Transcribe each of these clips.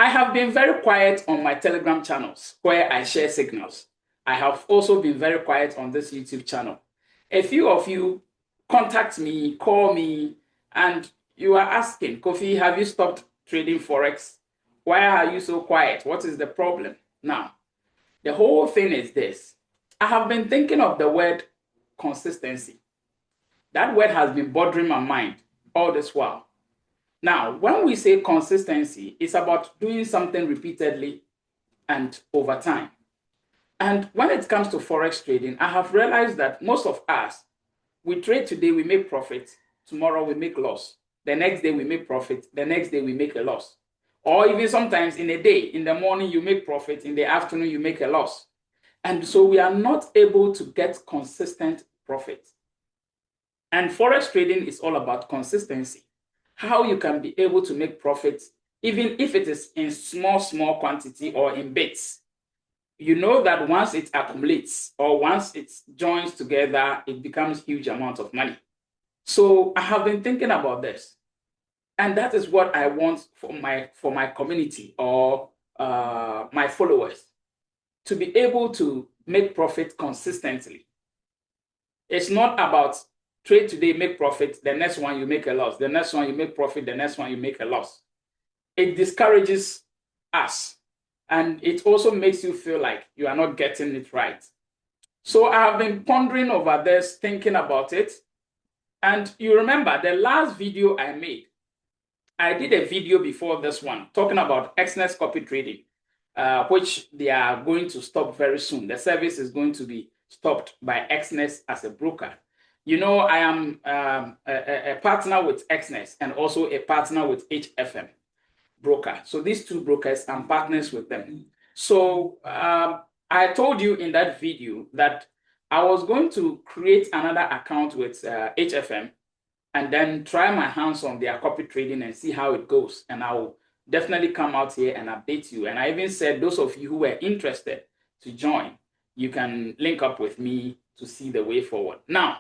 I have been very quiet on my Telegram channels where I share signals. I have also been very quiet on this YouTube channel. A few of you contact me, call me, and you are asking, Kofi, have you stopped trading Forex? Why are you so quiet? What is the problem? Now, the whole thing is this. I have been thinking of the word consistency. That word has been bothering my mind all this while. Now, when we say consistency, it's about doing something repeatedly and over time. And when it comes to Forex trading, I have realized that most of us, we trade today, we make profit. Tomorrow we make loss. The next day we make profit. The next day we make a loss. Or even sometimes in a day, in the morning you make profit. In the afternoon you make a loss. And so we are not able to get consistent profit. And Forex trading is all about consistency. How you can be able to make profits, even if it is in small quantity or in bits. You know that once it accumulates or once it joins together, it becomes huge amount of money. So I have been thinking about this. And that is what I want for my community or my followers, to be able to make profit consistently. It's not about trade today, make profit, the next one you make a loss, the next one you make profit, the next one you make a loss. It discourages us, and it also makes you feel like you are not getting it right. So I have been pondering over this, thinking about it. And you remember the last video I made, I did a video before this one talking about HFM Copy Trading, which they are going to stop very soon. The service is going to be stopped by HFM as a broker. You know, I am a partner with HFM and also a partner with HFM broker. So these two brokers, I'm partners with them. So I told you in that video that I was going to create another account with HFM and then try my hands on their copy trading and see how it goes. And I will definitely come out here and update you. And I even said those of you who were interested to join, you can link up with me to see the way forward. Now,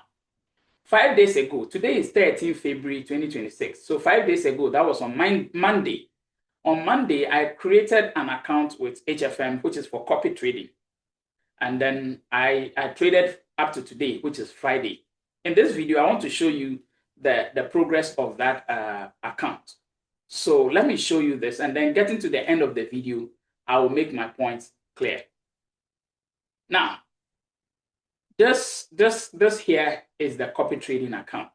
5 days ago, today is 13 February 2026. So 5 days ago, that was on Monday. On Monday, I created an account with HFM, which is for copy trading. And then I traded up to today, which is Friday. In this video, I want to show you the progress of that account. So let me show you this, and then getting to the end of the video, I will make my points clear. Now, this here is the copy trading account.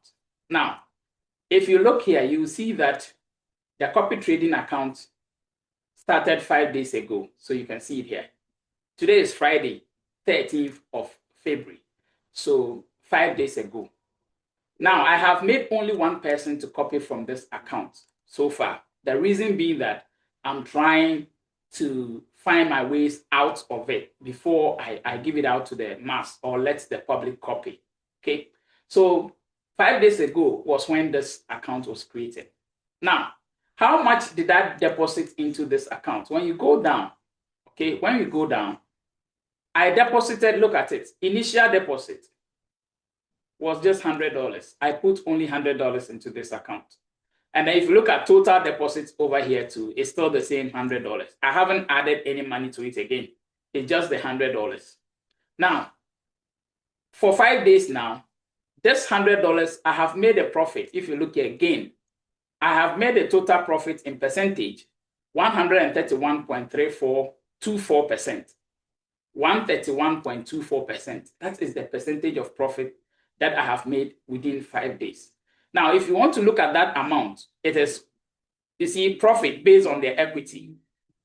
Now, if you look here, you will see that the copy trading account started 5 days ago. So you can see it here. Today is Friday, 13th of February. So 5 days ago. Now, I have made only one person to copy from this account so far. The reason being that I'm trying to find my ways out of it before I give it out to the mass or let the public copy. Okay. So 5 days ago was when this account was created. Now, how much did I deposit into this account? When you go down, okay, when you go down, I deposited, look at it, initial deposit was just $100. I put only $100 into this account. And then if you look at total deposits over here too, it's still the same $100. I haven't added any money to it again. It's just the $100. Now, for 5 days now, this $100, I have made a profit. If you look here again, I have made a total profit in percentage, 131.3424%. 131.24%. That is the percentage of profit that I have made within 5 days. Now, if you want to look at that amount, it is, you see, profit based on the equity.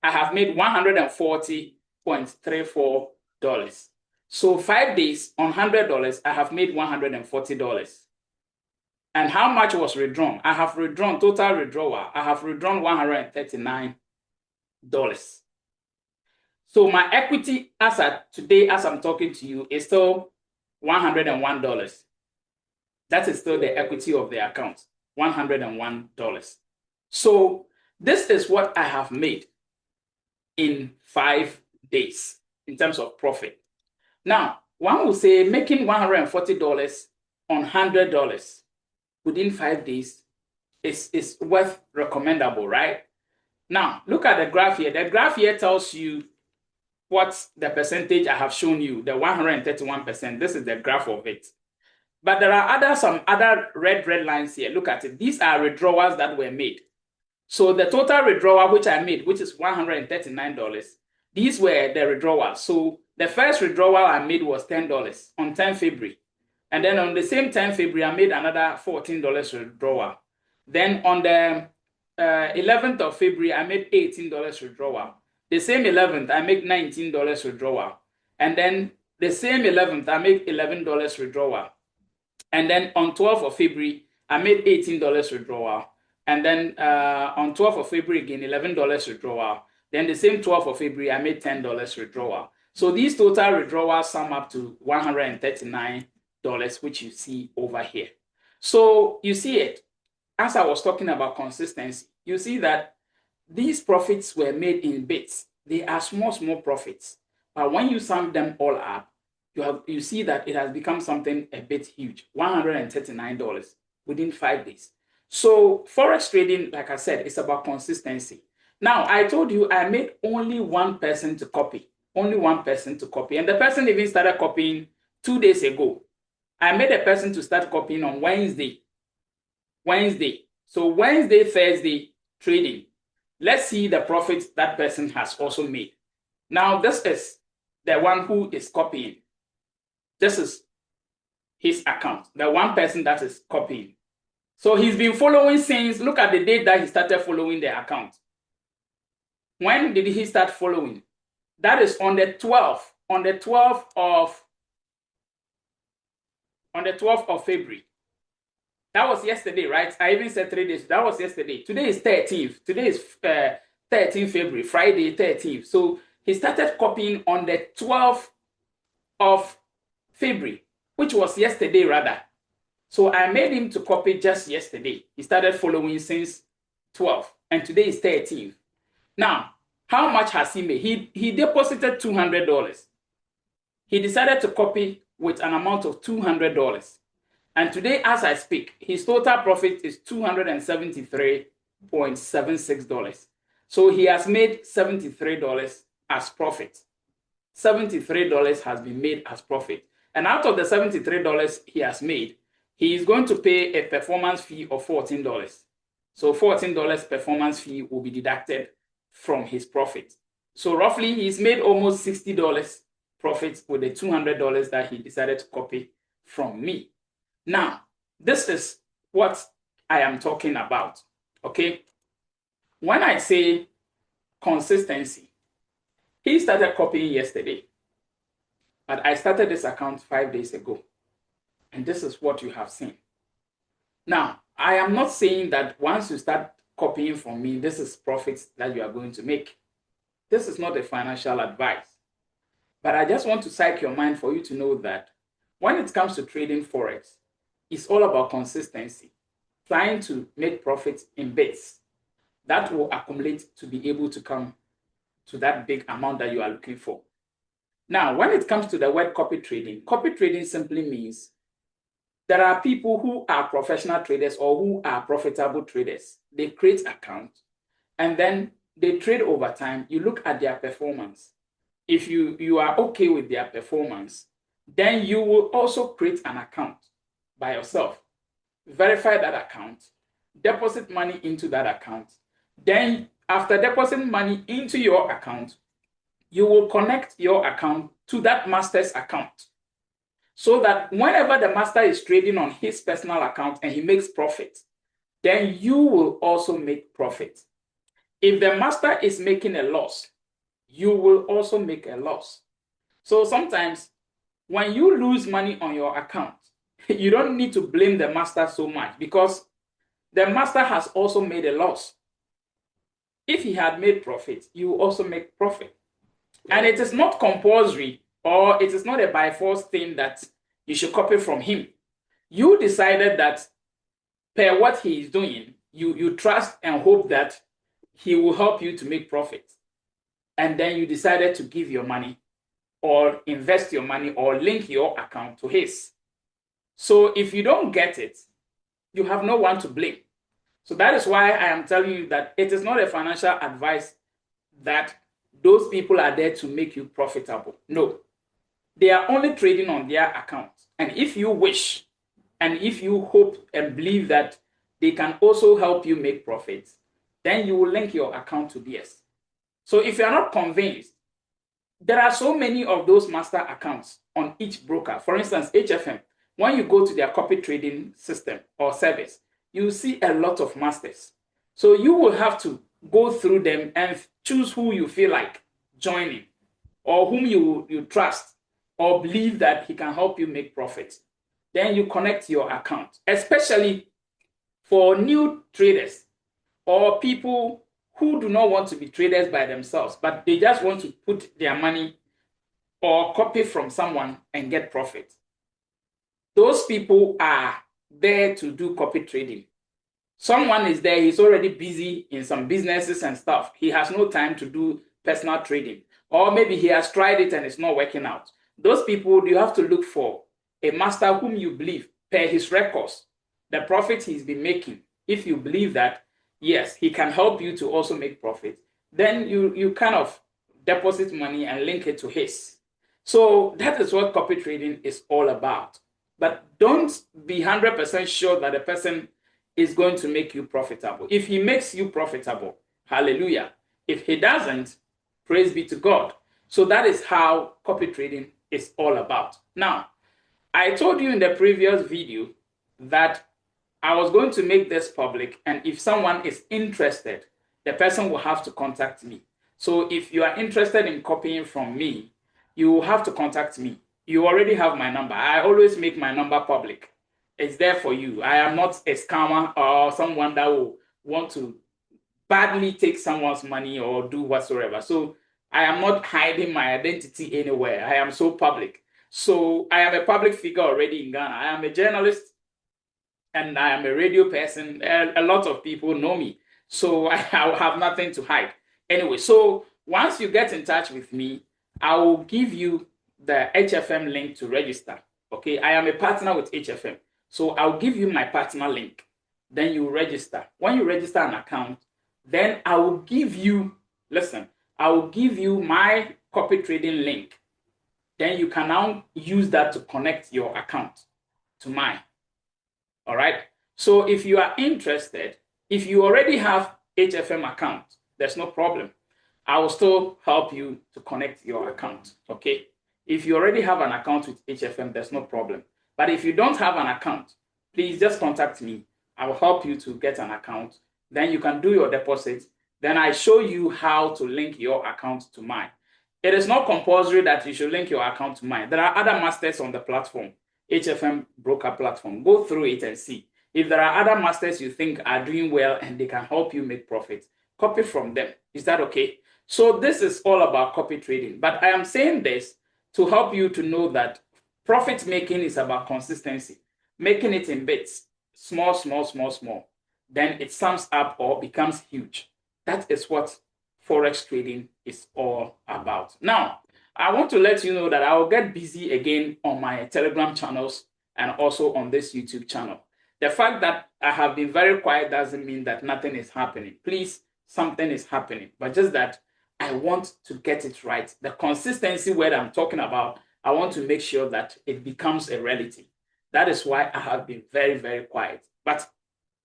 I have made $140.34. So 5 days on $100, I have made $140. And how much was withdrawn? I have withdrawn, total withdrawal, I have withdrawn $139. So my equity as at today, as I'm talking to you, is still $101. That is still the equity of the account, $101. So this is what I have made in 5 days in terms of profit. Now, one will say making $140 on $100 within 5 days is worth recommendable, right? Now, look at the graph here. The graph here tells you what the percentage I have shown you, the 131%. This is the graph of it. But there are some other red lines here. Look at it. These are withdrawals that were made. So the total withdrawal which I made, which is $139, these were the withdrawals. So the first withdrawal I made was $10 on 10 February. And then on the same 10 February, I made another $14 withdrawal. Then on the 11th of February, I made $18 withdrawal. The same 11th, I make $19 withdrawal. And then the same 11th, I make $11 withdrawal. And then on 12th of February, I made $18 withdrawal. And then on 12th of February, again, $11 withdrawal. Then the same 12th of February, I made $10 withdrawal. So these total withdrawals sum up to $139, which you see over here. So you see it, as I was talking about consistency, you see that these profits were made in bits. They are small profits. But when you sum them all up, you see that it has become something a bit huge, $139 within 5 days. So Forex trading, like I said, is about consistency. Now, I told you I made only one person to copy, and the person even started copying 2 days ago. I made a person to start copying on Wednesday. So Wednesday, Thursday trading. Let's see the profits that person has also made. Now, this is the one who is copying. This is his account, the one person that is copying. So he's been following since, look at the date that he started following the account. When did he start following? That is on the 12th of February. That was yesterday, right? I even said 3 days. That was yesterday. Today is 13th. Today is 13th February, Friday 13th. So he started copying on the 12th of February, which was yesterday rather. So I made him to copy just yesterday. He started following since 12th, and today is 13th. Now, how much has he made? He deposited $200. He decided to copy with an amount of $200. And today, as I speak, his total profit is $273.76. So he has made $73 as profit. $73 has been made as profit. And out of the $73 he has made, he is going to pay a performance fee of $14. So $14 performance fee will be deducted from his profit. So roughly, he's made almost $60 profit with the $200 that he decided to copy from me. Now, this is what I am talking about, okay? When I say consistency, he started copying yesterday, but I started this account 5 days ago, and this is what you have seen. Now, I am not saying that once you start copying from me, this is profits that you are going to make. This is not a financial advice, but I just want to psych your mind for you to know that when it comes to trading Forex, it's all about consistency, trying to make profits in bits that will accumulate to be able to come to that big amount that you are looking for. Now, when it comes to the word copy trading simply means there are people who are professional traders or who are profitable traders. They create accounts and then they trade over time. You look at their performance. If you are okay with their performance, then you will also create an account by yourself, verify that account, deposit money into that account. Then after depositing money into your account, you will connect your account to that master's account so that whenever the master is trading on his personal account and he makes profit, then you will also make profit. If the master is making a loss, you will also make a loss. So sometimes when you lose money on your account, you don't need to blame the master so much because the master has also made a loss. If he had made profit, you will also make profit. And it is not compulsory or it is not a by force thing that you should copy from him. You decided that per what he is doing, you trust and hope that he will help you to make profit. And then you decided to give your money or invest your money or link your account to his. So if you don't get it, you have no one to blame. So that is why I am telling you that it is not a financial advice that those people are there to make you profitable. No, they are only trading on their account. And if you wish, and if you hope and believe that they can also help you make profits, then you will link your account to theirs. So if you are not convinced, there are so many of those master accounts on each broker. For instance, HFM, when you go to their copy trading system or service, you see a lot of masters. So you will have to go through them and choose who you feel like joining, or whom you trust or believe that he can help you make profits. Then you connect your account, especially for new traders or people who do not want to be traders by themselves, but they just want to put their money or copy from someone and get profit. Those people are there to do copy trading. Someone is there, he's already busy in some businesses and stuff. He has no time to do personal trading. Or maybe he has tried it and it's not working out. Those people, you have to look for a master whom you believe, per his records, the profit he's been making. If you believe that, yes, he can help you to also make profit, then you kind of deposit money and link it to his. So that is what copy trading is all about. But don't be 100% sure that the person is going to make you profitable. If he makes you profitable, hallelujah. If he doesn't, praise be to God. So that is how copy trading is all about. Now, I told you in the previous video that I was going to make this public, and if someone is interested, the person will have to contact me. So if you are interested in copying from me, you will have to contact me. You already have my number. I always make my number public. It's there for you. I am not a scammer or someone that will want to badly take someone's money or do whatsoever. So I am not hiding my identity anywhere. I am so public. So I am a public figure already in Ghana. I am a journalist and I am a radio person. A lot of people know me. So I have nothing to hide. Anyway, so once you get in touch with me, I will give you the HFM link to register. Okay, I am a partner with HFM. So I'll give you my partner link. Then you register. When you register an account, then I will give you, listen, I will give you my copy trading link. Then you can now use that to connect your account to mine. All right. So if you are interested, if you already have HFM account, there's no problem. I will still help you to connect your account. Okay. If you already have an account with HFM, there's no problem. But if you don't have an account, please just contact me. I will help you to get an account. Then you can do your deposit. Then I show you how to link your account to mine. It is not compulsory that you should link your account to mine. There are other masters on the platform, HFM broker platform. Go through it and see. If there are other masters you think are doing well and they can help you make profit, copy from them. Is that okay? So this is all about copy trading. But I am saying this to help you to know that profit making is about consistency, making it in bits, small, small, small, small. Then it sums up or becomes huge. That is what Forex trading is all about. Now, I want to let you know that I will get busy again on my Telegram channels and also on this YouTube channel. The fact that I have been very quiet doesn't mean that nothing is happening. Please, something is happening, but just that I want to get it right. The consistency word I'm talking about, I want to make sure that it becomes a reality. That is why I have been very, very quiet. But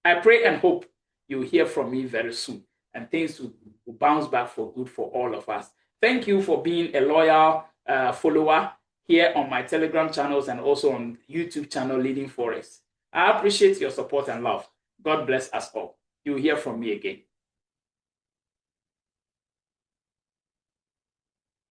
I pray and hope you'll hear from me very soon and things will bounce back for good for all of us. Thank you for being a loyal follower here on my Telegram channels and also on YouTube channel Leading Forex. I appreciate your support and love. God bless us all. You'll hear from me again.